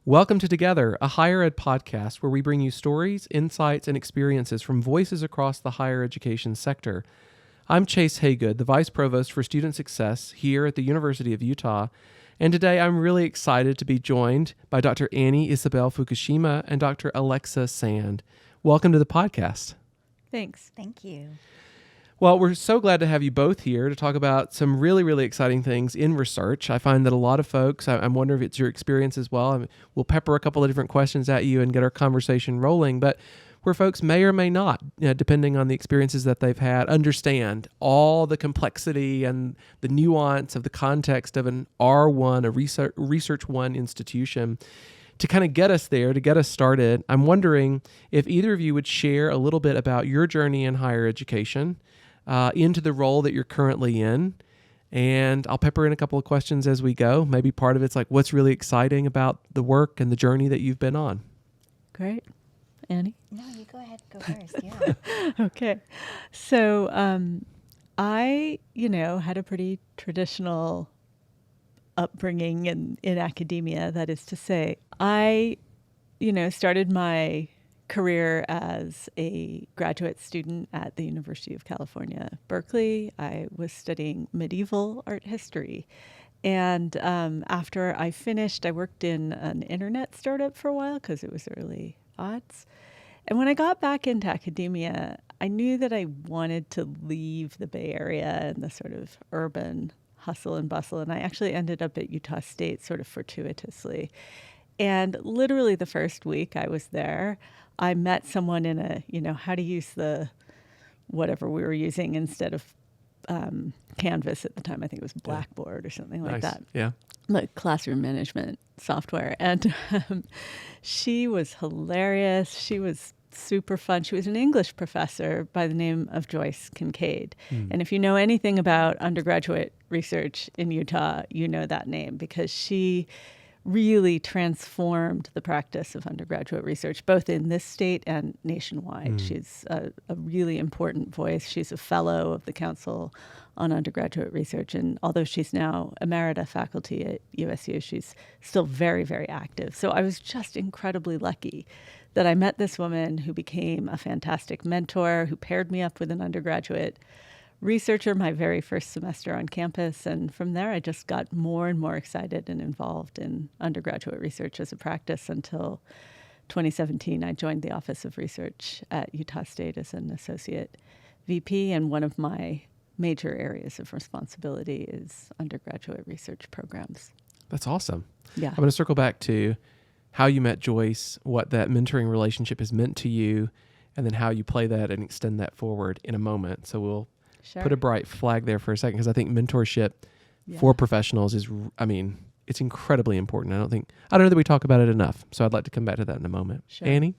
Welcome to Together, a higher ed podcast where we bring you stories, insights, and experiences from voices across the higher education sector. I'm Chase Haygood, the Vice Provost for Student Success here at the University of Utah, and today I'm really excited to be joined by Dr. Annie Isabel Fukushima and Dr. Alexa Sand. Welcome to the podcast. Thanks. Thank you. Well, we're so glad to have you both here to talk about some really, really exciting things in research. I find that a lot of folks, I'm wondering if it's your experience as well. I mean, we'll pepper a couple of different questions at you and get our conversation rolling, but where folks may or may not, depending on the experiences that they've had, understand all the complexity and the nuance of the context of an R1, a Research 1 institution. To kind of get us there, to get us started, I'm wondering if either of you would share a little bit about your journey in higher education, into the role that you're currently in. And I'll pepper in a couple of questions as we go. Maybe part of it's like, what's really exciting about the work and the journey that you've been on? Great. Annie? No, you go ahead. Go first. Yeah. Okay. So I, had a pretty traditional upbringing in academia. That is to say, I, started my career as a graduate student at the University of California, Berkeley. I was studying medieval art history. And after I finished, I worked in an internet startup for a while because it was early aughts. And when I got back into academia, I knew that I wanted to leave the Bay Area and the sort of urban hustle and bustle. And I actually ended up at Utah State sort of fortuitously. And literally the first week I was there, I met someone in how to use the whatever we were using instead of Canvas at the time. I think it was Blackboard or something like that. Yeah. Like classroom management software. And she was hilarious. She was super fun. She was an English professor by the name of Joyce Kincaid. And if you know anything about undergraduate research in Utah, you know that name because she really transformed the practice of undergraduate research, both in this state and nationwide. She's a really important voice. She's a fellow of the Council on Undergraduate Research. And although she's now emerita faculty at USU, she's still very, very active. So I was just incredibly lucky that I met this woman who became a fantastic mentor, who paired me up with an undergraduate researcher my very first semester on campus. And from there, I just got more and more excited and involved in undergraduate research as a practice until 2017. I joined the Office of Research at Utah State as an associate VP. And one of my major areas of responsibility is undergraduate research programs. That's awesome. Yeah. I'm going to circle back to how you met Joyce, what that mentoring relationship has meant to you, and then how you play that and extend that forward in a moment. So we'll put a bright flag there for a second because I think mentorship for professionals is, it's incredibly important. I don't know that we talk about it enough. So I'd like to come back to that in a moment. Sure. Annie?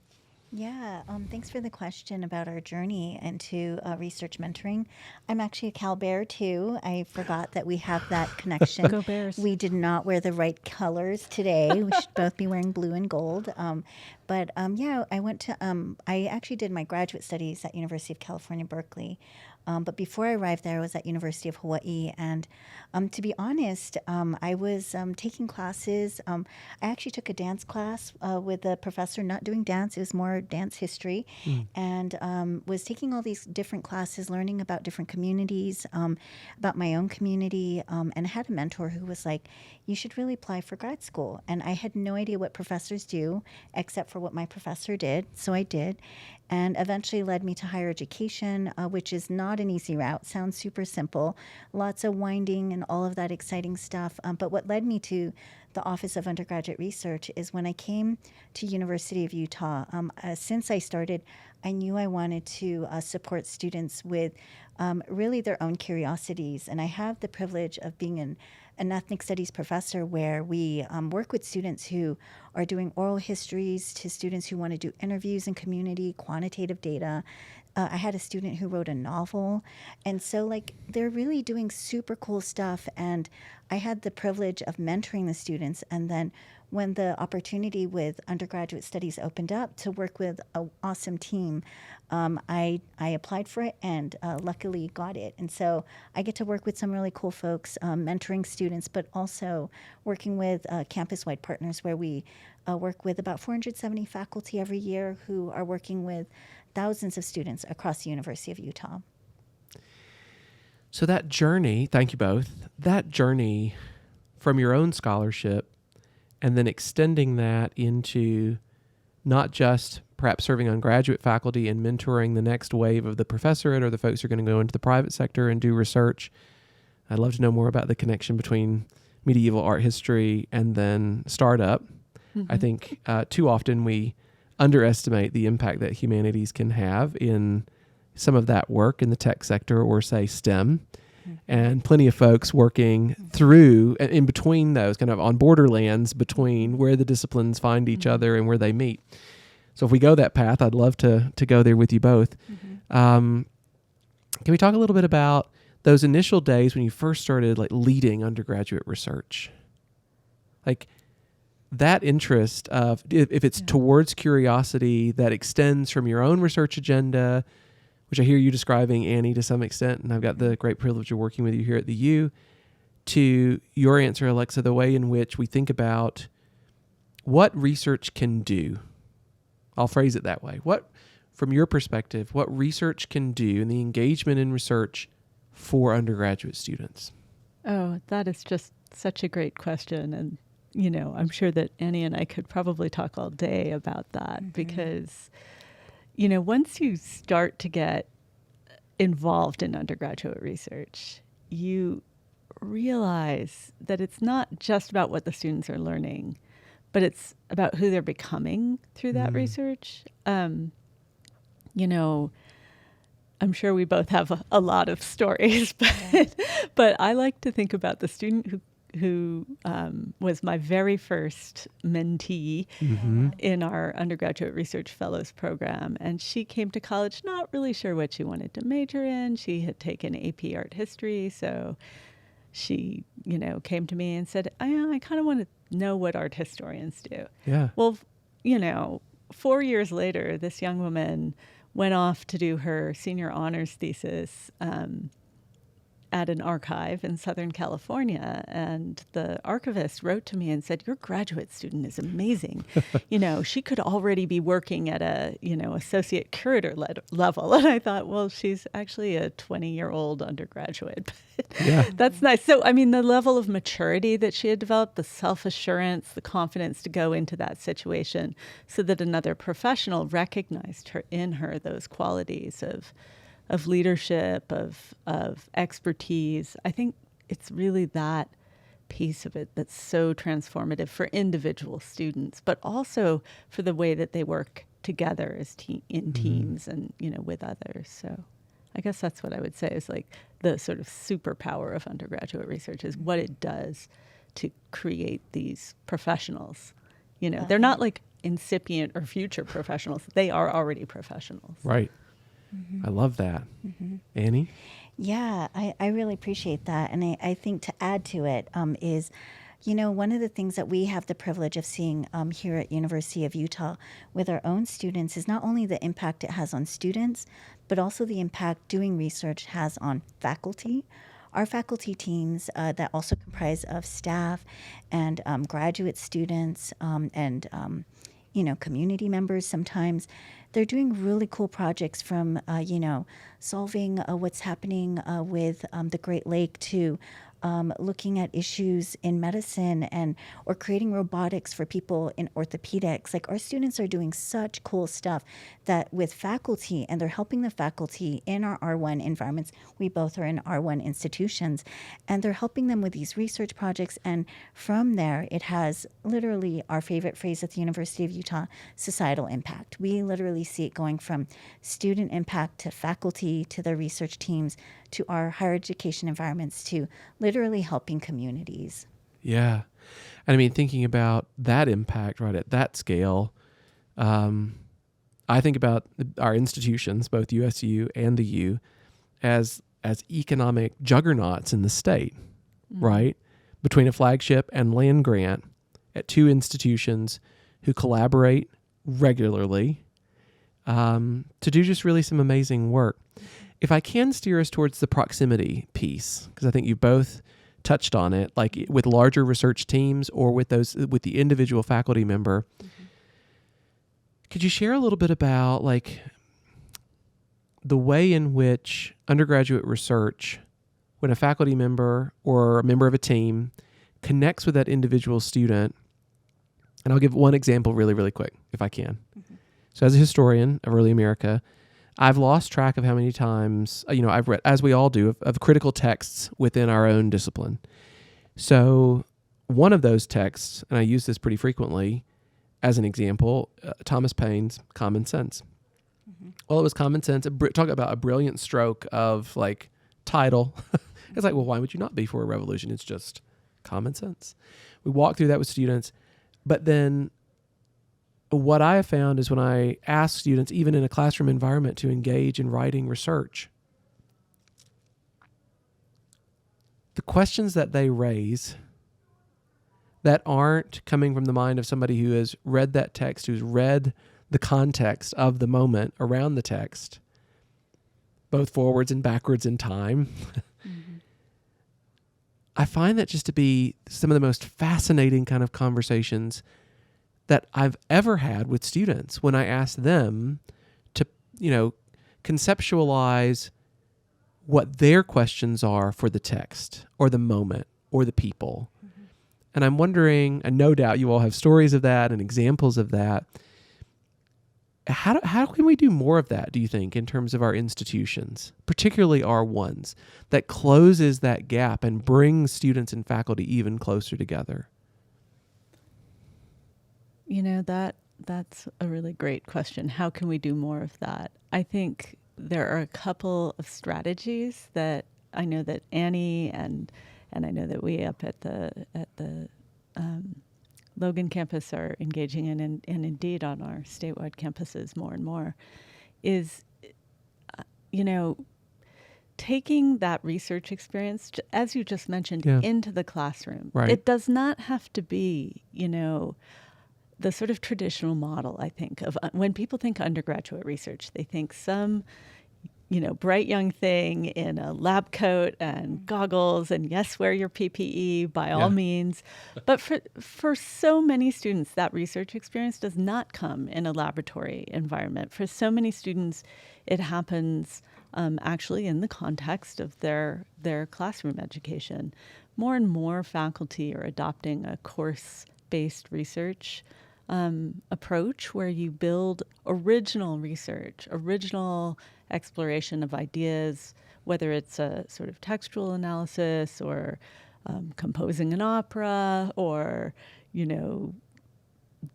Yeah. Thanks for the question about our journey into research mentoring. I'm actually a Cal Bear too. I forgot that we have that connection. Go Bears. We did not wear the right colors today. We should both be wearing blue and gold. I went to, I actually did my graduate studies at University of California, Berkeley. But before I arrived there, I was at University of Hawaii. And to be honest, I was taking classes. I actually took a dance class with a professor, not doing dance. It was more dance history. And was taking all these different classes, learning about different communities, about my own community. And I had a mentor who was like, you should really apply for grad school. And I had no idea what professors do, except for what my professor did. So I did. And eventually led me to higher education, which is not an easy route. Sounds super simple. Lots of winding and all of that exciting stuff. But what led me to the Office of Undergraduate Research is when I came to University of Utah. Since I started, I knew I wanted to support students with really their own curiosities. And I have the privilege of being an ethnic studies professor where we work with students who are doing oral histories to students who want to do interviews in community, quantitative data. I had a student who wrote a novel. And so they're really doing super cool stuff. And I had the privilege of mentoring the students. And then when the opportunity with undergraduate studies opened up to work with an awesome team, I applied for it and luckily got it. And so I get to work with some really cool folks, mentoring students, but also working with campus-wide partners where we work with about 470 faculty every year who are working with thousands of students across the University of Utah. So that journey, thank you both, that journey from your own scholarship and then extending that into not just perhaps serving on graduate faculty and mentoring the next wave of the professorate or the folks who are going to go into the private sector and do research. I'd love to know more about the connection between medieval art history and then startup. Mm-hmm. I think too often we underestimate the impact that humanities can have in some of that work in the tech sector or say STEM. Mm-hmm. And plenty of folks working through and in between those, kind of on borderlands between where the disciplines find each other and where they meet. So if we go that path, I'd love to go there with you both. Mm-hmm. Can we talk a little bit about those initial days when you first started like leading undergraduate research? Like that interest of, if it's towards curiosity that extends from your own research agenda, which I hear you describing, Annie, to some extent, and I've got the great privilege of working with you here at the U, to your answer, Alexa, the way in which we think about what research can do. I'll phrase it that way. What, from your perspective, what research can do and the engagement in research for undergraduate students? Oh, that is just such a great question. And, I'm sure that Annie and I could probably talk all day about that because, once you start to get involved in undergraduate research, you realize that it's not just about what the students are learning, but it's about who they're becoming through that research. I'm sure we both have a lot of stories, but I like to think about the student who was my very first mentee in our undergraduate research fellows program. And she came to college not really sure what she wanted to major in. She had taken AP art history, so she, came to me and said, I kind of want to know what art historians do. Yeah. Well, 4 years later, this young woman went off to do her senior honors thesis at an archive in Southern California. And the archivist wrote to me and said, your graduate student is amazing. She could already be working at a, associate curator level. And I thought, well, she's actually a 20-year-old undergraduate. Yeah. That's nice. So, the level of maturity that she had developed, the self-assurance, the confidence to go into that situation so that another professional recognized in her those qualities of leadership, of expertise. I think it's really that piece of it that's so transformative for individual students, but also for the way that they work together as in teams and, with others. So I guess that's what I would say is like the sort of superpower of undergraduate research is what it does to create these professionals. They're not like incipient or future professionals. They are already professionals. Right. Mm-hmm. I love that. Mm-hmm. Annie? Yeah, I really appreciate that. And I think to add to it is, one of the things that we have the privilege of seeing here at University of Utah with our own students is not only the impact it has on students, but also the impact doing research has on faculty. Our faculty teams that also comprise of staff and graduate students and community members sometimes. They're doing really cool projects from, solving what's happening with the Great Lake to looking at issues in medicine or creating robotics for people in orthopedics. Like our students are doing such cool stuff that with faculty, and they're helping the faculty in our R1 environments. We both are in R1 institutions, and they're helping them with these research projects. And from there, it has literally our favorite phrase at the University of Utah, societal impact. We literally see it going from student impact to faculty to their research teams to our higher education environments to literally helping communities. Yeah. And thinking about that impact right at that scale, I think about our institutions, both USU and the U, as economic juggernauts in the state, right? Between a flagship and land grant at two institutions who collaborate regularly to do just really some amazing work. If I can steer us towards the proximity piece, because I think you both touched on it, like with larger research teams or with the individual faculty member. Mm-hmm. Could you share a little bit about like the way in which undergraduate research, when a faculty member or a member of a team connects with that individual student? And I'll give one example really, really quick, if I can. Mm-hmm. So as a historian of early America, I've lost track of how many times, I've read, as we all do, of critical texts within our own discipline. So one of those texts, and I use this pretty frequently as an example, Thomas Paine's Common Sense. Mm-hmm. Well, it was Common Sense. Talk about a brilliant stroke of like title. It's like, well, why would you not be for a revolution? It's just common sense. We walk through that with students. But then what I have found is when I ask students, even in a classroom environment, to engage in writing research, the questions that they raise that aren't coming from the mind of somebody who has read that text, who's read the context of the moment around the text, both forwards and backwards in time, mm-hmm. I find that just to be some of the most fascinating kind of conversations that I've ever had with students when I ask them to, conceptualize what their questions are for the text or the moment or the people. Mm-hmm. And I'm wondering, and no doubt you all have stories of that and examples of that. How can we do more of that, do you think, in terms of our institutions, particularly our ones, that closes that gap and brings students and faculty even closer together? That's a really great question. How can we do more of that? I think there are a couple of strategies that I know that Annie and I know that we up at the Logan campus are engaging in, and indeed on our statewide campuses more and more, is, taking that research experience, as you just mentioned, into the classroom. Right. It does not have to be, the sort of traditional model, I think, of when people think undergraduate research, they think some, bright young thing in a lab coat and goggles, and yes, wear your PPE by all means. But for so many students, that research experience does not come in a laboratory environment. For so many students, it happens actually in the context of their classroom education. More and more faculty are adopting a course-based research approach where you build original research, original exploration of ideas, whether it's a sort of textual analysis or composing an opera or,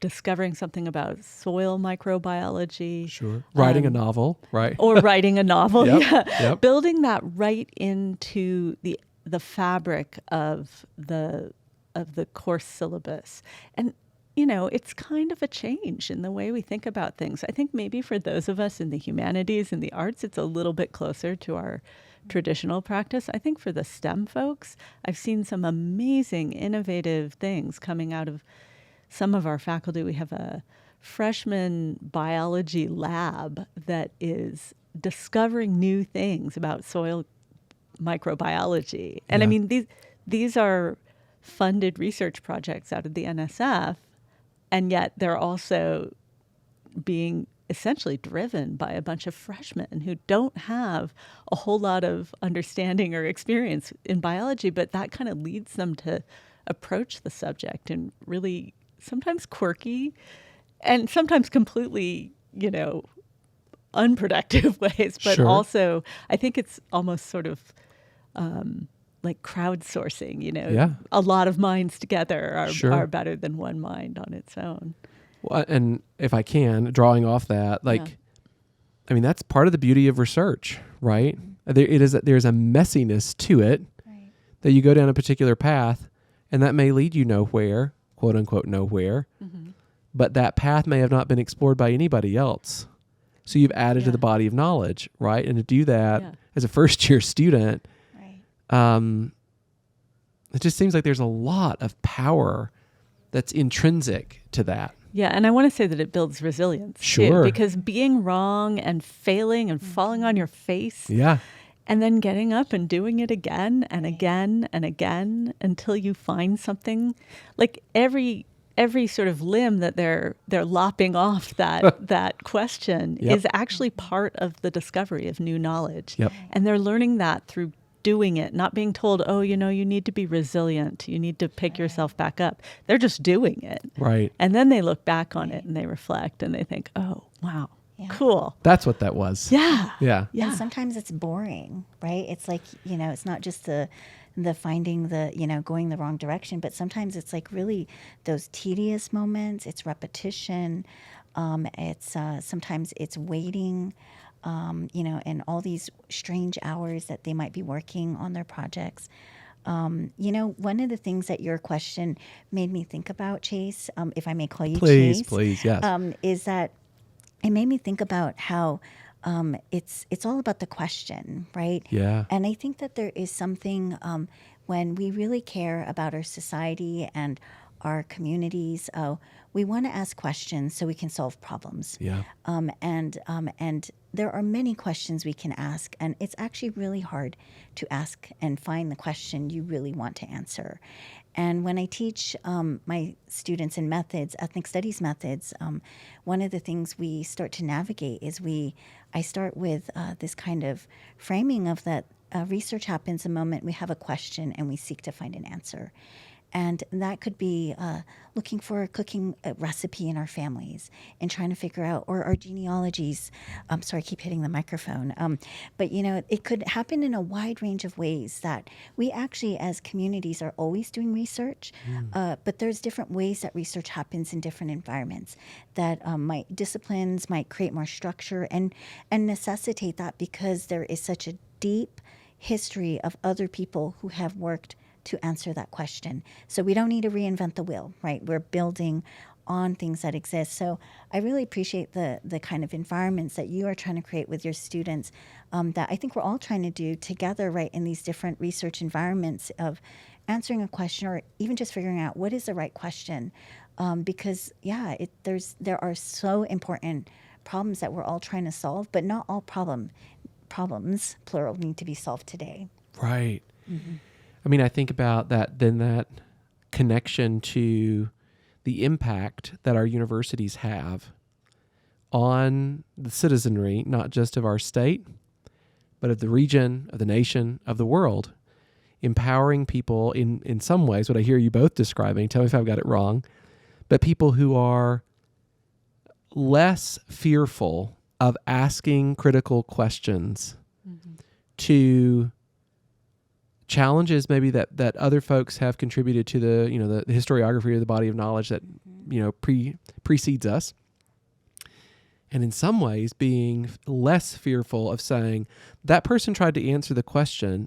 discovering something about soil microbiology. Sure. Writing a novel, right? Or writing a novel, Yep. Building that right into the fabric of the course syllabus. And it's kind of a change in the way we think about things. I think maybe for those of us in the humanities and the arts, it's a little bit closer to our traditional practice. I think for the STEM folks, I've seen some amazing, innovative things coming out of some of our faculty. We have a freshman biology lab that is discovering new things about soil microbiology. And I mean, these are funded research projects out of the NSF, and yet they're also being essentially driven by a bunch of freshmen who don't have a whole lot of understanding or experience in biology, but that kind of leads them to approach the subject in really sometimes quirky and sometimes completely, unproductive ways. But also, I think it's almost sort of like crowdsourcing, a lot of minds together are better than one mind on its own. Well, and if I can, drawing off that, I mean, that's part of the beauty of research, right? Mm-hmm. There's a messiness to it, right, that you go down a particular path, and that may lead you nowhere, quote unquote nowhere, mm-hmm, but that path may have not been explored by anybody else. So you've added to the body of knowledge, right? And to do that as a first-year student, it just seems like there's a lot of power that's intrinsic to that. Yeah, and I want to say that it builds resilience, too, because being wrong and failing and falling on your face and then getting up and doing it again and again and again until you find something. Like every sort of limb that they're lopping off that question Yep. is actually part of the discovery of new knowledge. Yep. And they're learning that through doing it, not being told, oh, you need to be resilient. You need to pick yourself back up. They're just doing it. Right. And then they look back on it and they reflect and they think, oh, wow, cool. That's what that was. Yeah. Yeah. And sometimes it's boring, right? It's like, it's not just the finding going the wrong direction, but sometimes it's like really those tedious moments. It's repetition. It's sometimes it's waiting, and all these strange hours that they might be working on their projects. One of the things that your question made me think about, Chase, if I may call you Chase. Please, yes. Is that it made me think about how it's all about the question, right? Yeah. And I think that there is something when we really care about our society and our communities, we want to ask questions so we can solve problems. Yeah. And there are many questions we can ask, and it's actually really hard to ask and find the question you really want to answer. And when I teach my students in methods, ethnic studies methods, one of the things we start to navigate is I start with this kind of framing of that research happens the moment we have a question and we seek to find an answer. And that could be looking for a cooking recipe in our families and trying to figure out, or our genealogies. Sorry, I keep hitting the microphone. But, it could happen in a wide range of ways that we actually, as communities, are always doing research. But there's different ways that research happens in different environments that disciplines might create more structure and necessitate that because there is such a deep history of other people who have worked to answer that question. So we don't need to reinvent the wheel, right? We're building on things that exist. So I really appreciate the kind of environments that you are trying to create with your students that I think we're all trying to do together, right, in these different research environments of answering a question or even just figuring out what is the right question. Because, there are so important problems that we're all trying to solve, but not all problems, plural, need to be solved today. Right. Mm-hmm. I mean, I think about that connection to the impact that our universities have on the citizenry, not just of our state, but of the region, of the nation, of the world, empowering people in some ways, what I hear you both describing, tell me if I've got it wrong, but people who are less fearful of asking critical questions to challenges maybe that other folks have contributed to the historiography or the body of knowledge that precedes us, and in some ways being less fearful of saying that person tried to answer the question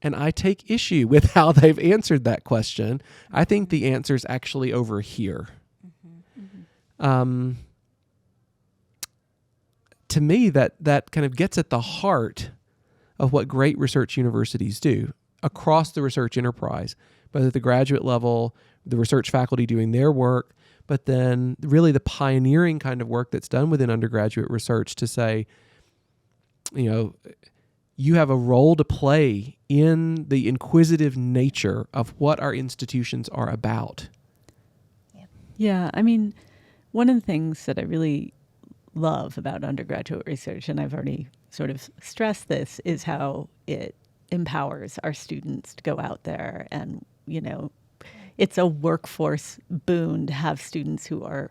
and I take issue with how they've answered that question. I think the answer's actually over here. To me, that kind of gets at the heart of what great research universities do across the research enterprise, both at the graduate level, the research faculty doing their work, but then really the pioneering kind of work that's done within undergraduate research to say, you have a role to play in the inquisitive nature of what our institutions are about. Yeah, I mean, one of the things that I really love about undergraduate research, and I've already sort of stressed this, is how it empowers our students to go out there and, it's a workforce boon to have students who are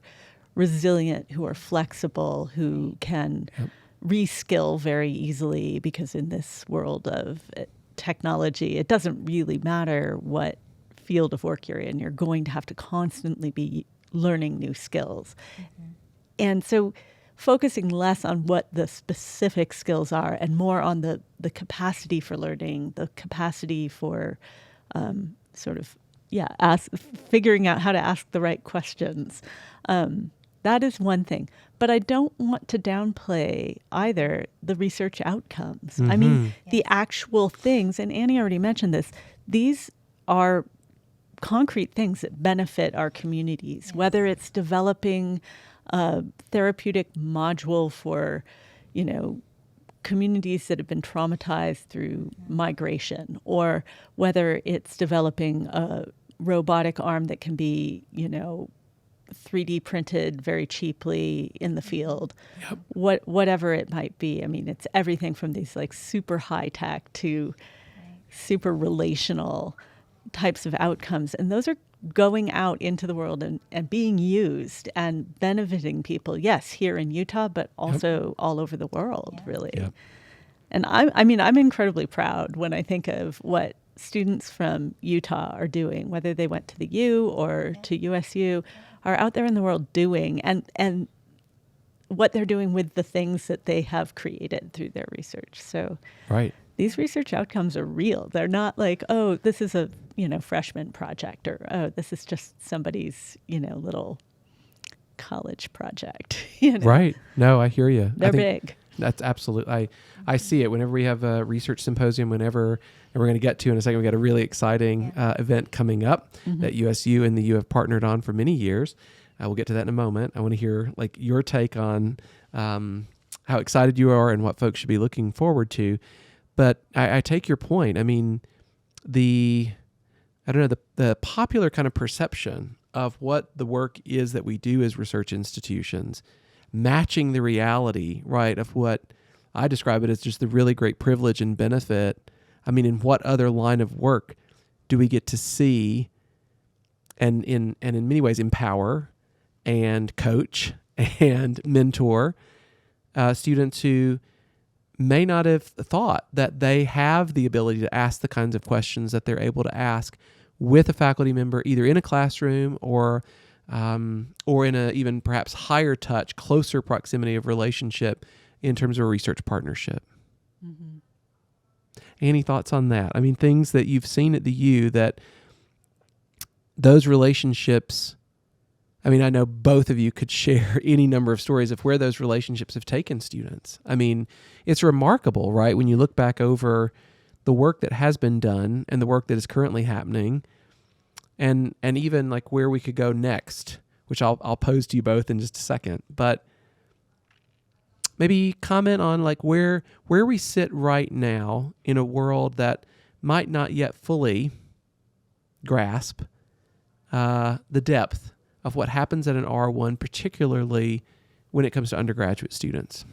resilient, who are flexible, who can reskill very easily, because in this world of technology, it doesn't really matter what field of work you're in. You're going to have to constantly be learning new skills. And so focusing less on what the specific skills are and more on the capacity for learning, the capacity for figuring out how to ask the right questions. That is one thing. But I don't want to downplay either the research outcomes. I mean, the actual things, and Annie already mentioned this, these are concrete things that benefit our communities, whether it's developing a therapeutic module for, communities that have been traumatized through migration, or whether it's developing a robotic arm that can be, 3D printed very cheaply in the field, whatever it might be. I mean, it's everything from these like super high tech to super relational types of outcomes. And those are going out into the world and being used and benefiting people, yes, here in Utah, but also all over the world, really. Yep. And I'm incredibly proud when I think of what students from Utah are doing, whether they went to the U or to USU, are out there in the world doing, and what they're doing with the things that they have created through their research. So Right. these research outcomes are real. They're not like, oh, this is a freshman project, or oh, this is just somebody's little college project. Right. No, I hear you. They're big. That's absolutely. I see it whenever we have a research symposium. Whenever, and we're going to get to in a second, we got a really exciting event coming up that USU and the U have partnered on for many years. We'll get to that in a moment. I want to hear like your take on how excited you are and what folks should be looking forward to. But I take your point. I mean, the popular kind of perception of what the work is that we do as research institutions, matching the reality, right, of what I describe it as just the really great privilege and benefit. I mean, in what other line of work do we get to see and in many ways empower and coach and mentor students who may not have thought that they have the ability to ask the kinds of questions that they're able to ask with a faculty member, either in a classroom or in a even perhaps higher touch, closer proximity of relationship in terms of a research partnership. Mm-hmm. Any thoughts on that? I mean, things that you've seen at the U that those relationships, I mean, I know both of you could share any number of stories of where those relationships have taken students. I mean, it's remarkable, right? When you look back over the work that has been done and the work that is currently happening, and even like where we could go next, which I'll pose to you both in just a second. But maybe comment on like where we sit right now in a world that might not yet fully grasp the depth of what happens at an R1, particularly when it comes to undergraduate students.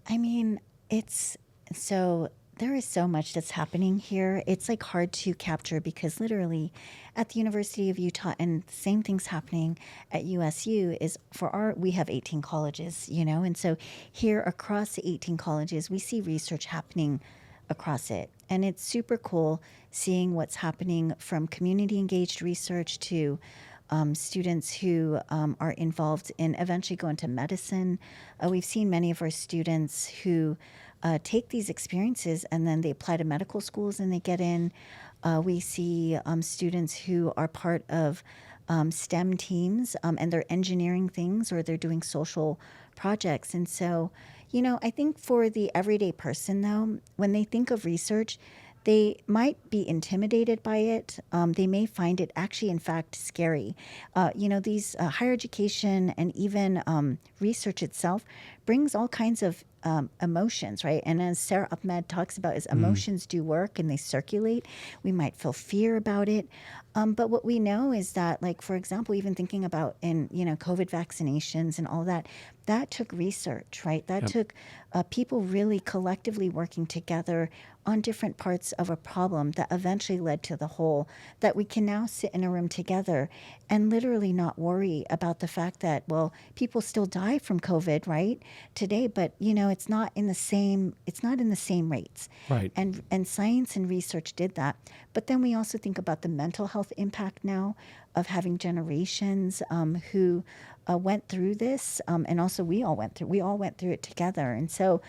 I mean, there is so much that's happening here. It's like hard to capture because literally at the University of Utah, and the same thing's happening at USU, is we have 18 colleges, and so here across the 18 colleges, we see research happening across it. And it's super cool seeing what's happening from community engaged research to students who are involved in eventually going to medicine. We've seen many of our students who take these experiences and then they apply to medical schools and they get in. We see students who are part of STEM teams and they're engineering things or they're doing social projects. And so, I think for the everyday person, though, when they think of research, they might be intimidated by it. They may find it actually, in fact, scary. These higher education and even research itself brings all kinds of emotions, right? And as Sarah Ahmed talks about, is emotions do work and they circulate. We might feel fear about it. But what we know is that, like, for example, even thinking about in, COVID vaccinations and all that took research, right? That took people really collectively working together on different parts of a problem that eventually led to the whole, that we can now sit in a room together and literally not worry about the fact that, well, people still die from COVID, right, today, but, it's not in the same rates. Right. And science and research did that. But then we also think about the mental health impact now of having generations who went through this, and also we all went through it together. And so,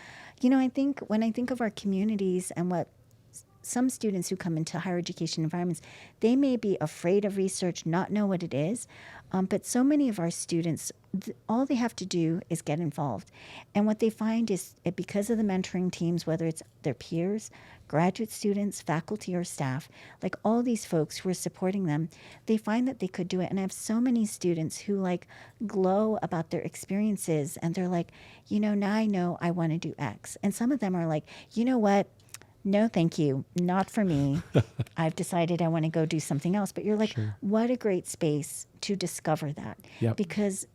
I think when I think of our communities and what some students who come into higher education environments, they may be afraid of research, not know what it is. But so many of our students, all they have to do is get involved. And what they find is because of the mentoring teams, whether it's their peers, graduate students, faculty, or staff, like all these folks who are supporting them, they find that they could do it. And I have so many students who like glow about their experiences, and they're like, now I know I want to do X. And some of them are like, you know what? No, thank you. Not for me. I've decided I want to go do something else. But you're like, Sure. What a great space to discover that. Yep. Because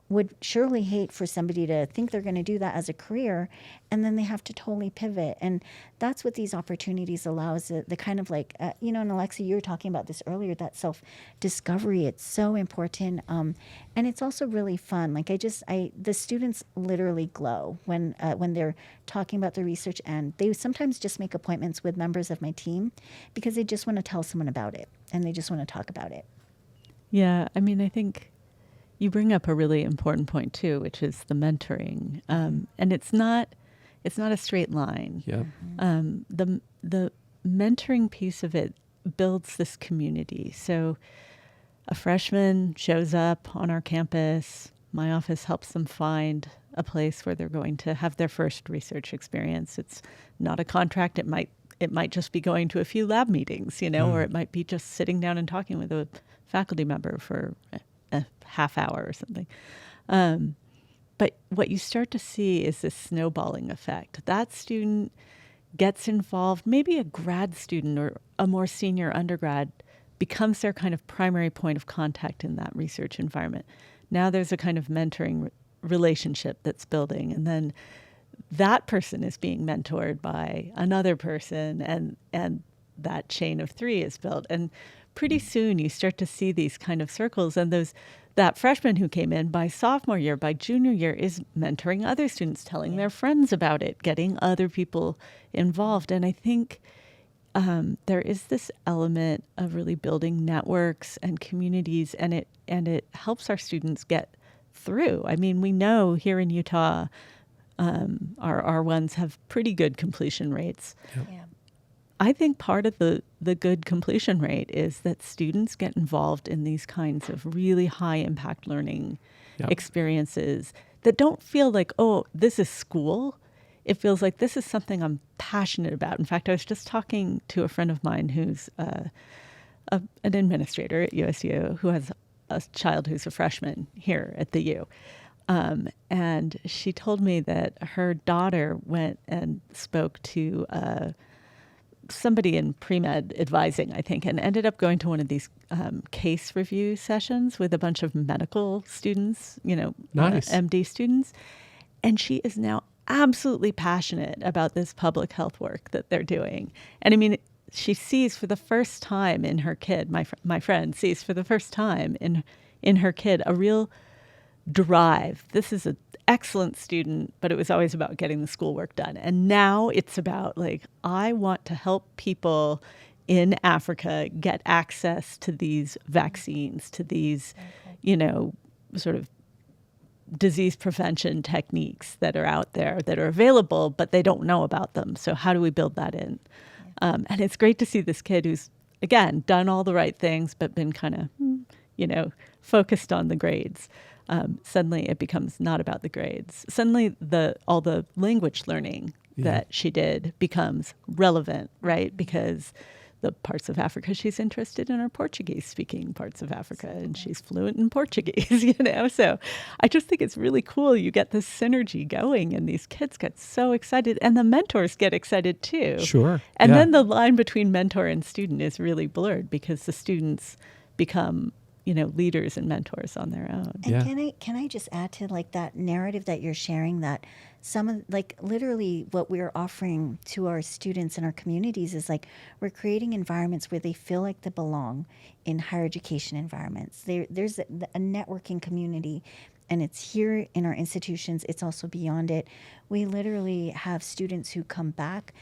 would surely hate for somebody to think they're going to do that as a career, and then they have to totally pivot. And that's what these opportunities allows, the kind of like, and Alexa, you were talking about this earlier, that self-discovery. It's so important. And it's also really fun. Like the students literally glow when they're talking about the research, and they sometimes just make appointments with members of my team because they just want to tell someone about it, and they just want to talk about it. Yeah, I mean, I think you bring up a really important point too, which is the mentoring, and it's not a straight line. Yeah. The mentoring piece of it builds this community. So a freshman shows up on our campus. My office helps them find a place where they're going to have their first research experience. It's not a contract. It might just be going to a few lab meetings, or it might be just sitting down and talking with a faculty member for a half hour or something. But what you start to see is this snowballing effect. That student gets involved, maybe a grad student or a more senior undergrad becomes their kind of primary point of contact in that research environment. Now there's a kind of mentoring relationship that's building, and then that person is being mentored by another person, and that chain of three is built. And pretty soon you start to see these kind of circles, and that freshman who came in by sophomore year, by junior year, is mentoring other students, telling their friends about it, getting other people involved. And I think there is this element of really building networks and communities, and it helps our students get through. I mean, we know here in Utah, our R1s have pretty good completion rates. Yep. Yeah. I think part of the good completion rate is that students get involved in these kinds of really high impact learning experiences that don't feel like, oh, this is school. It feels like this is something I'm passionate about. In fact, I was just talking to a friend of mine who's an administrator at USU who has a child who's a freshman here at the U. And she told me that her daughter went and spoke to somebody in pre-med advising, I think, and ended up going to one of these case review sessions with a bunch of medical students, Nice. MD students. And she is now absolutely passionate about this public health work that they're doing. And I mean, she sees for the first time in her kid, my friend sees for the first time in her kid a real drive. This is an excellent student, but it was always about getting the schoolwork done. And now it's about like, I want to help people in Africa get access to these vaccines, to these, sort of disease prevention techniques that are out there that are available, but they don't know about them. So how do we build that in? And it's great to see this kid who's, again, done all the right things, but been kind of, focused on the grades. Suddenly it becomes not about the grades. Suddenly all the language learning that she did becomes relevant, right? Because the parts of Africa she's interested in are Portuguese-speaking parts of Africa, and she's fluent in Portuguese, So I just think it's really cool. You get this synergy going, and these kids get so excited, and the mentors get excited too. Sure. And then the line between mentor and student is really blurred because the students become leaders and mentors on their own. And can I just add to like that narrative that you're sharing, that some of like literally what we're offering to our students and our communities is like we're creating environments where they feel like they belong in higher education environments. There's a networking community, and it's here in our institutions. It's also beyond it. We literally have students who come back.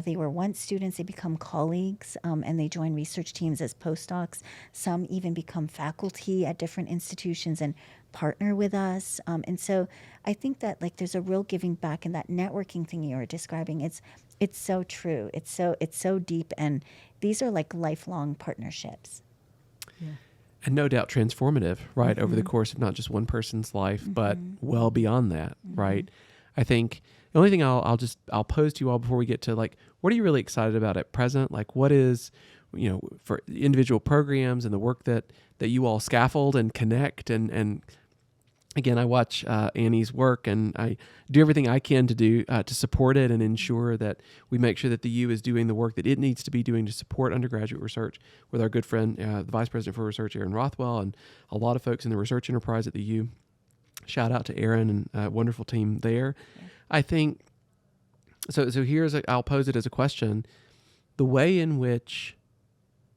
They were once students, they become colleagues, and they join research teams as postdocs. Some even become faculty at different institutions and partner with us. And so I think that like there's a real giving back, and that networking thing you were describing, it's It's so true. It's so deep, and these are like lifelong partnerships. Yeah. And no doubt transformative, right? Over the course of not just one person's life, but well beyond that, right? I think the only thing I'll pose to you all before we get to like, what are you really excited about at present? Like what is, for individual programs and the work that you all scaffold and connect and again, I watch Annie's work, and I do everything I can to do to support it and ensure that we make sure that the U is doing the work that it needs to be doing to support undergraduate research with our good friend, the Vice President for Research, Aaron Rothwell, and a lot of folks in the research enterprise at the U. Shout out to Aaron and a wonderful team there. Yeah. I think, so I'll pose it as a question. The way in which,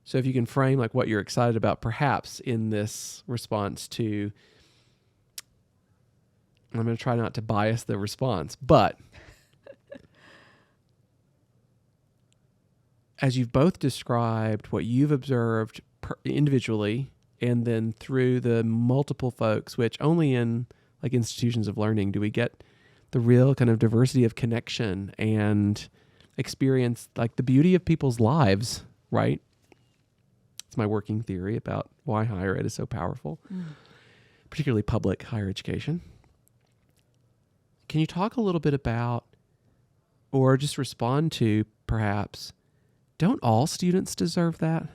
so if you can frame like what you're excited about perhaps in this response to, I'm going to try not to bias the response, but as you've both described what you've observed individually and then through the multiple folks, which only in like institutions of learning do we get the real kind of diversity of connection and experience like the beauty of people's lives, right? It's my working theory about why higher ed is so powerful, particularly public higher education. Can you talk a little bit about, or just respond to, perhaps, don't all students deserve that?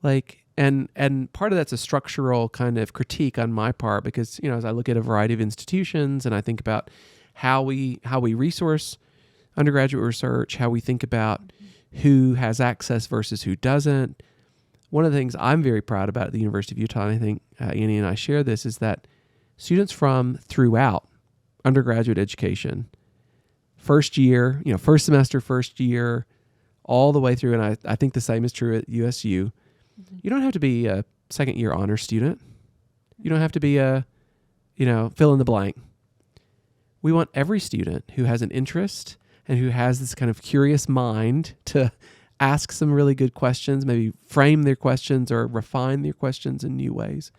Like, and part of that's a structural kind of critique on my part because, as I look at a variety of institutions and I think about how we resource undergraduate research, how we think about who has access versus who doesn't. One of the things I'm very proud about at the University of Utah, and I think Annie and I share this, is that students from throughout undergraduate education, first year, first semester, first year, all the way through, and I think the same is true at USU. You don't have to be a second year honor student. You don't have to be a, fill in the blank. We want every student who has an interest and who has this kind of curious mind to ask some really good questions, maybe frame their questions or refine their questions in new ways,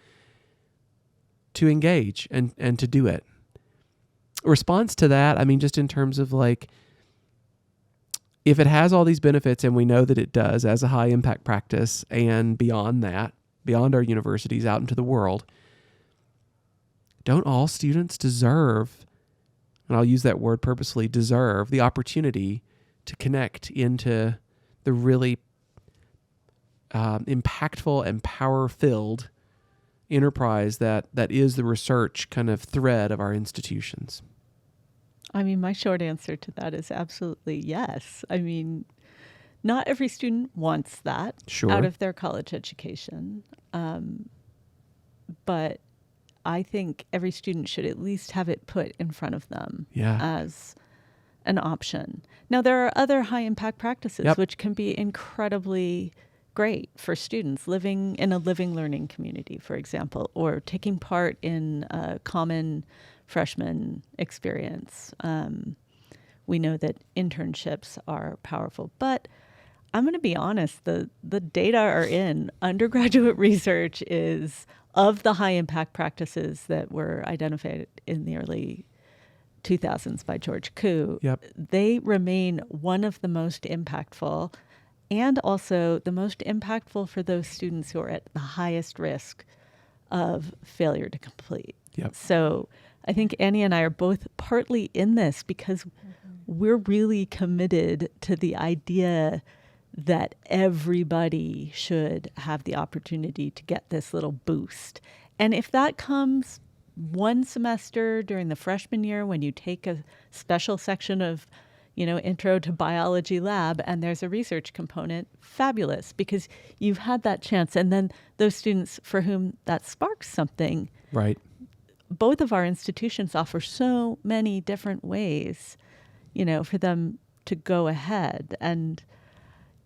to engage and to do it. Response to that, just in terms of like, if it has all these benefits, and we know that it does as a high impact practice, and beyond that, beyond our universities out into the world, don't all students deserve, and I'll use that word purposely, deserve the opportunity to connect into the really impactful and power-filled enterprise that is the research kind of thread of our institutions? My short answer to that is absolutely yes. Not every student wants that out of their college education. But I think every student should at least have it put in front of them as an option. Now, there are other high impact practices which can be incredibly great for students living in a living learning community, for example, or taking part in a common freshman experience. We know that internships are powerful, but I'm going to be honest, the data are in. Undergraduate research is, of the high impact practices that were identified in the early 2000s by George Koo, they remain one of the most impactful, and also the most impactful for those students who are at the highest risk of failure to complete. So I think Annie and I are both partly in this because we're really committed to the idea that everybody should have the opportunity to get this little boost. And if that comes one semester during the freshman year when you take a special section of, intro to biology lab and there's a research component, fabulous, because you've had that chance. And then those students for whom that sparks something. Right. Both of our institutions offer so many different ways, for them to go ahead. And,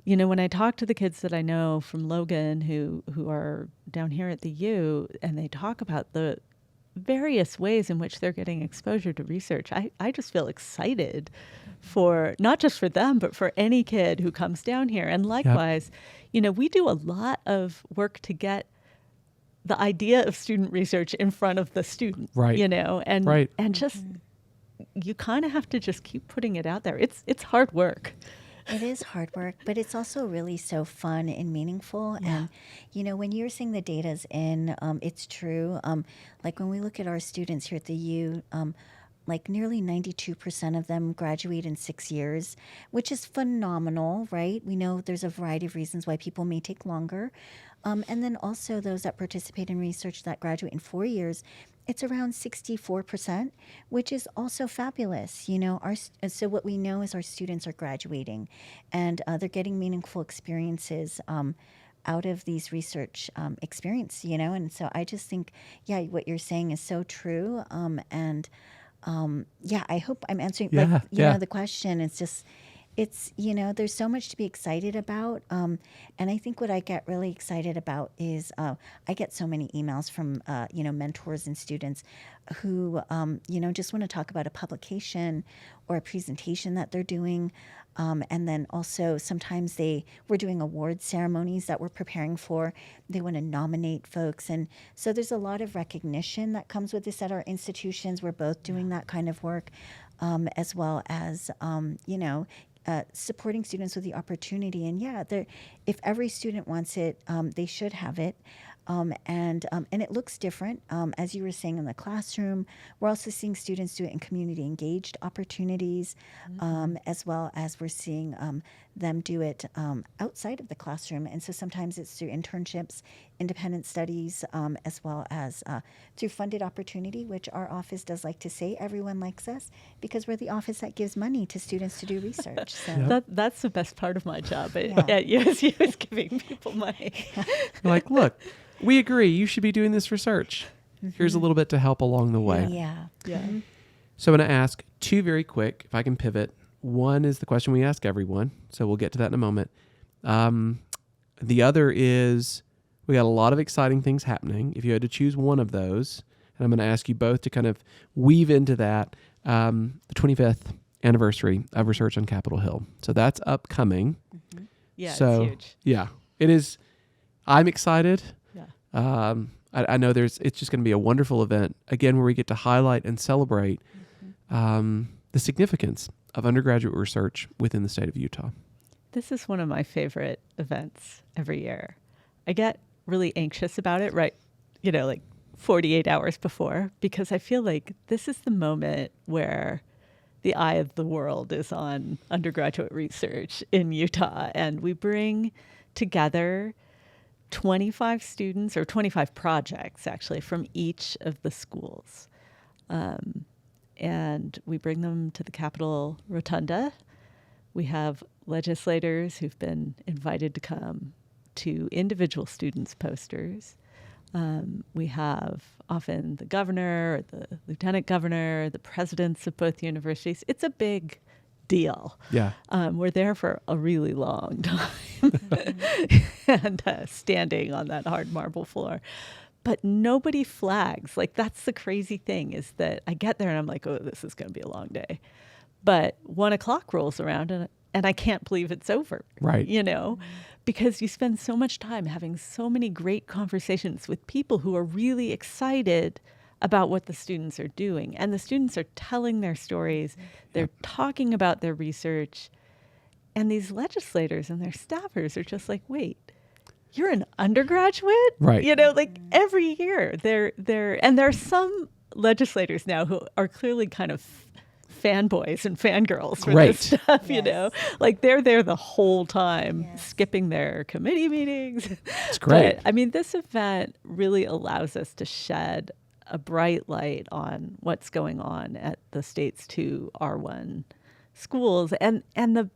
when I talk to the kids that I know from Logan who are down here at the U, and they talk about the various ways in which they're getting exposure to research, I just feel excited for, not just for them, but for any kid who comes down here. And likewise, we do a lot of work to get the idea of student research in front of the student, and just you kind of have to just keep putting it out there. It's hard work. It is hard work, but it's also really so fun and meaningful. Yeah. And, when you're saying the data's in, it's true. Like when we look at our students here at the U, like nearly 92% of them graduate in 6 years, which is phenomenal, right? We know there's a variety of reasons why people may take longer. And then also those that participate in research that graduate in 4 years, it's around 64%, which is also fabulous. So what we know is our students are graduating, and they're getting meaningful experiences out of these research experience. And so I just think, what you're saying is so true. I hope I'm answering the question. It's there's so much to be excited about. And I think what I get really excited about is I get so many emails from, mentors and students who, just want to talk about a publication or a presentation that they're doing. And then also sometimes we're doing award ceremonies that we're preparing for. They want to nominate folks. And so there's a lot of recognition that comes with this at our institutions. We're both doing that kind of work, as well as, supporting students with the opportunity. And if every student wants it, they should have it. And it looks different, as you were saying, in the classroom. We're also seeing students do it in community engaged opportunities, as well as we're seeing them do it outside of the classroom. And so sometimes it's through internships, independent studies, as well as through funded opportunity, which our office does like to say everyone likes us because we're the office that gives money to students to do research. So that's the best part of my job at USU is giving people money. Like, look, we agree you should be doing this research. Here's a little bit to help along the way. Yeah. Yeah. So I'm going to ask two very quick, if I can pivot. One is the question we ask everyone, so we'll get to that in a moment. The other is, we got a lot of exciting things happening. If you had to choose one of those, and I'm going to ask you both to kind of weave into that, the 25th anniversary of Research on Capitol Hill. So that's upcoming. Mm-hmm. Yeah, so, it's huge. Yeah, it is. I'm excited. Yeah. I know it's just going to be a wonderful event, again, where we get to highlight and celebrate the significance of undergraduate research within the state of Utah. This is one of my favorite events every year. I get really anxious about it, right? Like 48 hours before, because I feel like this is the moment where the eye of the world is on undergraduate research in Utah. And we bring together 25 students, or 25 projects actually, from each of the schools. And we bring them to the Capitol Rotunda. We have legislators who've been invited to come to individual students' posters. We have often the governor, or the lieutenant governor, the presidents of both universities. It's a big deal. Yeah. We're there for a really long time and standing on that hard marble floor. But nobody flags. Like, that's the crazy thing, is that I get there and I'm like, oh, this is going to be a long day. But 1:00 rolls around and I can't believe it's over. Right. Because you spend so much time having so many great conversations with people who are really excited about what the students are doing. And the students are telling their stories. They're talking about their research. And these legislators and their staffers are just like, wait, you're an undergraduate? Right. Like every year and there are some legislators now who are clearly kind of fanboys and fangirls for this stuff, like they're there the whole time, skipping their committee meetings. It's great. But, this event really allows us to shed a bright light on what's going on at the state's 2 R1 schools and the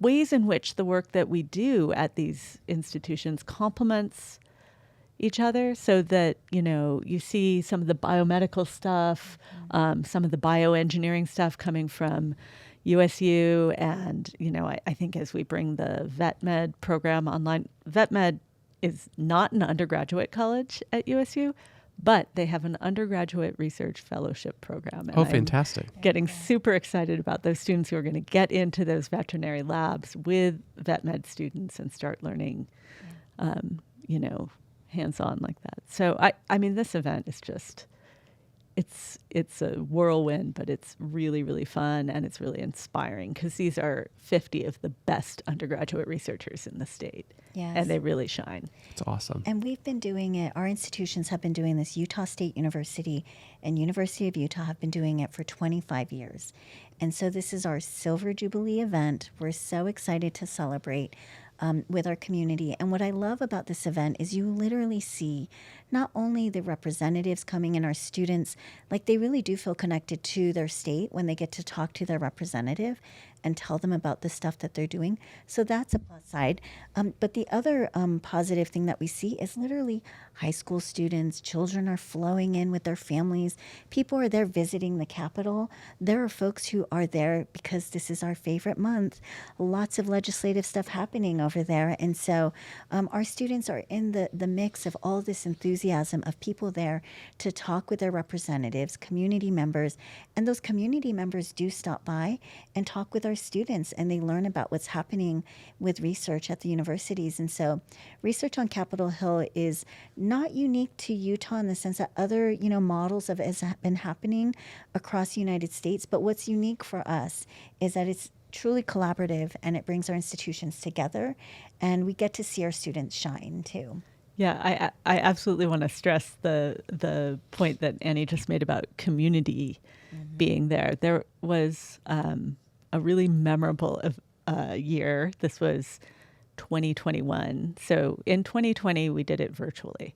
ways in which the work that we do at these institutions complements each other, so that, you see some of the biomedical stuff, some of the bioengineering stuff coming from USU. And, I think as we bring the VetMed program online, VetMed is not an undergraduate college at USU, but they have an undergraduate research fellowship program. And fantastic. I'm getting super excited about those students who are going to get into those veterinary labs with VetMed students and start learning, hands-on like that. So, this event is it's a whirlwind, but it's really, really fun, and it's really inspiring because these are 50 of the best undergraduate researchers in the state. Yes. And they really shine. It's awesome. And we've been doing it, our institutions have been doing this. Utah State University and University of Utah have been doing it for 25 years. And so this is our Silver Jubilee event. We're so excited to celebrate with our community. And what I love about this event is you literally see not only the representatives coming in, our students, like they really do feel connected to their state when they get to talk to their representative and tell them about the stuff that they're doing. So that's a plus side. But the other positive thing that we see is literally high school students, children are flowing in with their families. People are there visiting the Capitol. There are folks who are there because this is our favorite month. Lots of legislative stuff happening over there. And so our students are in the mix of all this enthusiasm of people there to talk with their representatives, community members. And those community members do stop by and talk with our students, and they learn about what's happening with research at the universities. And so research on Capitol Hill is not unique to Utah in the sense that other, models of it has been happening across the United States. But what's unique for us is that it's truly collaborative, and it brings our institutions together, and we get to see our students shine too. Yeah, I absolutely want to stress the point that Annie just made about community being there. There was a really memorable year. This was 2021. So in 2020, we did it virtually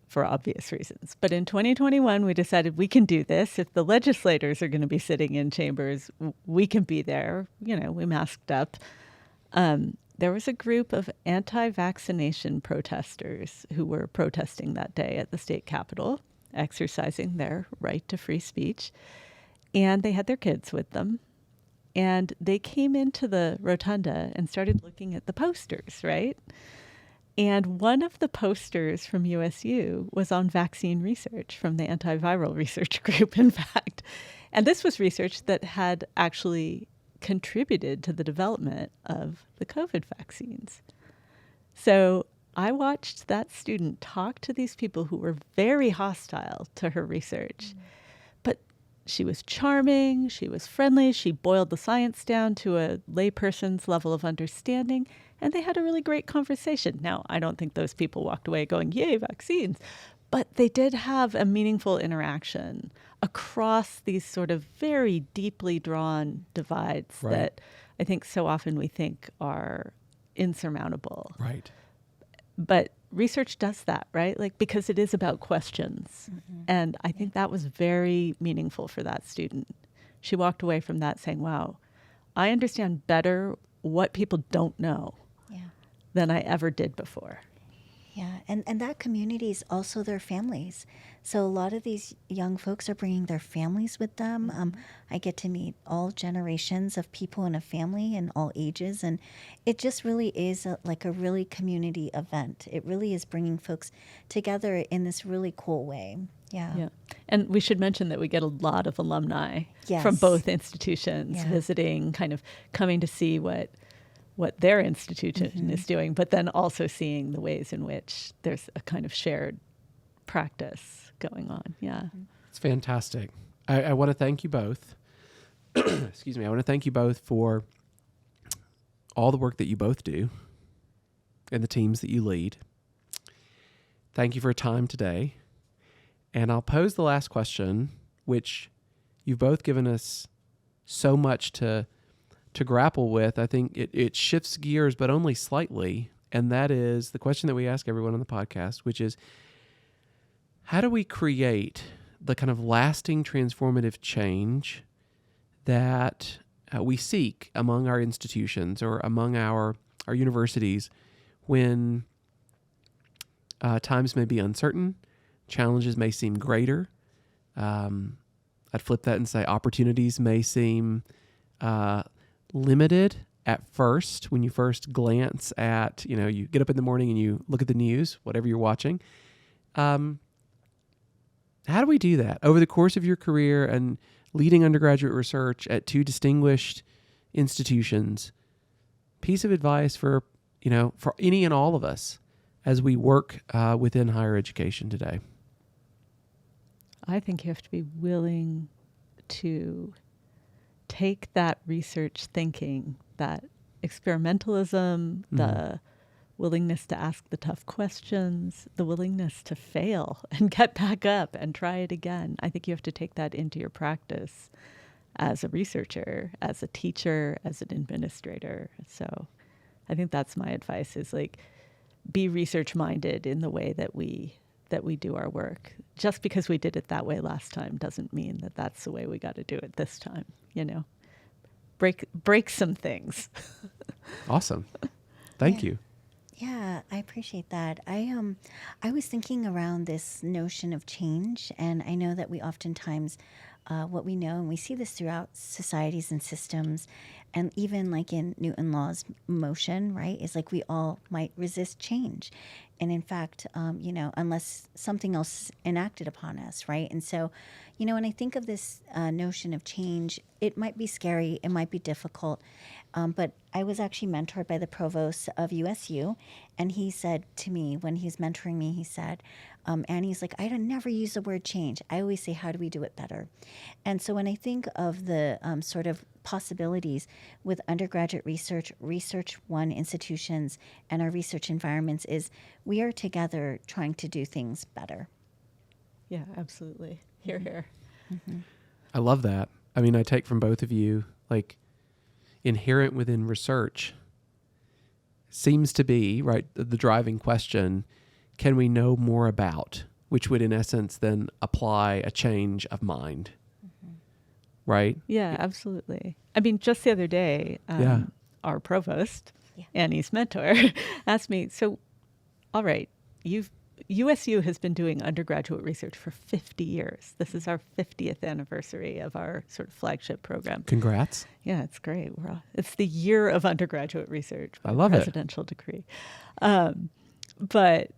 for obvious reasons. But in 2021, we decided we can do this. If the legislators are going to be sitting in chambers, we can be there. We masked up. There was a group of anti-vaccination protesters who were protesting that day at the state capitol, exercising their right to free speech. And they had their kids with them. And they came into the rotunda and started looking at the posters, right? And one of the posters from USU was on vaccine research from the antiviral research group, in fact. And this was research that had actually contributed to the development of the COVID vaccines. So I watched that student talk to these people who were very hostile to her research. But she was charming, she was friendly, she boiled the science down to a layperson's level of understanding, and they had a really great conversation. Now, I don't think those people walked away going, yay, vaccines, but they did have a meaningful interaction across these sort of very deeply drawn divides that I think so often we think are insurmountable. Right. But research does that, right? Because it is about questions. And I think that was very meaningful for that student. She walked away from that saying, wow, I understand better what people don't know than I ever did before. Yeah, and that community is also their families. So a lot of these young folks are bringing their families with them. I get to meet all generations of people in a family and all ages. And it just really is like a really community event. It really is bringing folks together in this really cool way. Yeah. And we should mention that we get a lot of alumni Yes. from both institutions visiting, kind of coming to see what their institution is doing, but then also seeing the ways in which there's a kind of shared practice going on. Yeah. It's fantastic. I want to thank you both. Excuse me. I want to thank you both for all the work that you both do and the teams that you lead. Thank you for your time today. And I'll pose the last question, which you've both given us so much to grapple with. I think it shifts gears, but only slightly. And that is the question that we ask everyone on the podcast, which is, how do we create the kind of lasting transformative change that we seek among our institutions or among our universities when times may be uncertain, challenges may seem greater. I'd flip that and say opportunities may seem limited at first when you first glance at, you get up in the morning and you look at the news, whatever you're watching. How do we do that over the course of your career and leading undergraduate research at two distinguished institutions? Piece of advice for any and all of us as we work within higher education today. I think you have to be willing to take that research thinking, that experimentalism, the willingness to ask the tough questions, the willingness to fail and get back up and try it again. I think you have to take that into your practice as a researcher, as a teacher, as an administrator. So I think that's my advice, is like, be research minded in the way that we do our work. Just because we did it that way last time doesn't mean that that's the way we got to do it this time, you know. Break some things. Awesome. Thank you. Yeah, I appreciate that. I was thinking around this notion of change, and I know that we oftentimes, what we know, and we see this throughout societies and systems, and even like in Newton Law's motion, right, is like we all might resist change. And in fact, unless something else enacted upon us, right? And so, when I think of this notion of change, it might be scary, it might be difficult, but I was actually mentored by the provost of USU, and he said to me, when he's mentoring me, he said, Annie's like, I don't never use the word change. I always say, how do we do it better? And so when I think of the sort of possibilities with undergraduate research, Research One institutions, and our research environments, is we are together trying to do things better. Yeah, absolutely. Hear, hear. Mm-hmm. I love that. I mean, I take from both of you, like, inherent within research seems to be, right, the driving question, can we know more about, which would in essence then apply a change of mind, right? Yeah, absolutely. I mean, just the other day, our provost, Annie's mentor, asked me, so, all right, USU has been doing undergraduate research for 50 years. This is our 50th anniversary of our sort of flagship program. Congrats. Yeah, it's great. It's the year of undergraduate research. I love it. Presidential decree. But,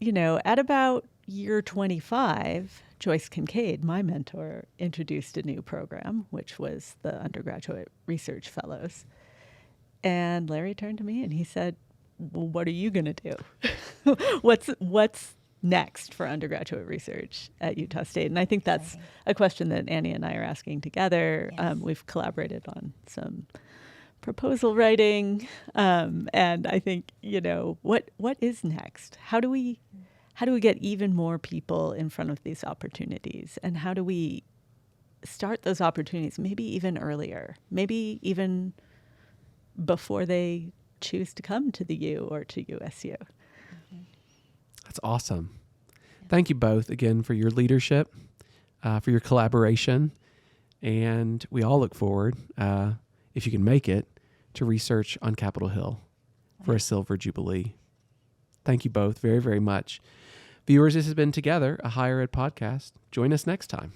at about year 25, Joyce Kincaid, my mentor, introduced a new program, which was the Undergraduate Research Fellows. And Larry turned to me and he said, well, what are you going to do? What's next for undergraduate research at Utah State? And I think that's a question that Annie and I are asking together. Yes. We've collaborated on some proposal writing. And I think, what is next? How do we get even more people in front of these opportunities? And how do we start those opportunities maybe even earlier, maybe even before they choose to come to the U or to USU? That's awesome. Thank you both again for your leadership, for your collaboration. And we all look forward, if you can make it, to research on Capitol Hill for a Silver Jubilee. Thank you both very, very much. Viewers, this has been Together, a higher ed podcast. Join us next time.